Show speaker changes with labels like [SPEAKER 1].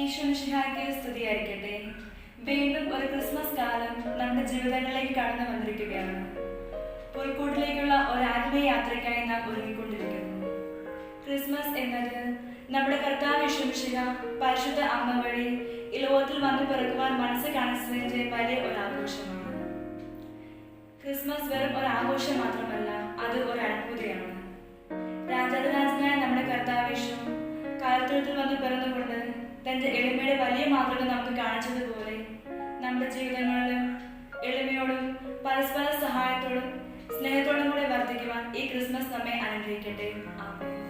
[SPEAKER 1] ഈശ്വമിശിഹായ്ക്ക് സ്തുതിയായിരിക്കട്ടെ. വീണ്ടും ഒരു ക്രിസ്മസ് കാലം നമ്മുടെ ജീവിതങ്ങളിലേക്ക് കടന്നു വന്നിരിക്കുകയാണ്. പുൽക്കൂട്ടിലേക്കുള്ള ഒരു ആത്മീയ യാത്രയ്ക്കായി നാം ഒരുങ്ങിക്കൊണ്ടിരിക്കുന്നു. ക്രിസ്മസ് എന്നത് നമ്മുടെ കർത്താവ് ഈശ്വമിശിഹ പരിശുദ്ധ അമ്മ വഴി ഈ ലോകത്തിൽ വന്നു പിറക്കുവാൻ മനസ്സ് കാണിച്ചതിന്റെ വലിയ ഒരു ആഘോഷമാണ്. ക്രിസ്മസ് വെറും ഒരു ആഘോഷം മാത്രമല്ല, അത് ഒരു അനുഭൂതിയാണ്. രാജാതിരാജനായ നമ്മുടെ കർത്താവ് ഈശോ കാലത്തൊഴുത്തിൽ വന്ന് പിറന്നുകൊണ്ട് തന്റെ എളിമയുടെ വലിയ മാതൃക നമുക്ക് കാണിച്ചതുപോലെ നമ്മുടെ ജീവിതങ്ങളിലും എളിമയോടും പരസ്പര സഹായത്തോടും സ്നേഹത്തോടും കൂടെ വർദ്ധിക്കുവാൻ ഈ ക്രിസ്മസ് നമ്മെ അനുഗ്രഹിക്കട്ടെ. ആമേൻ.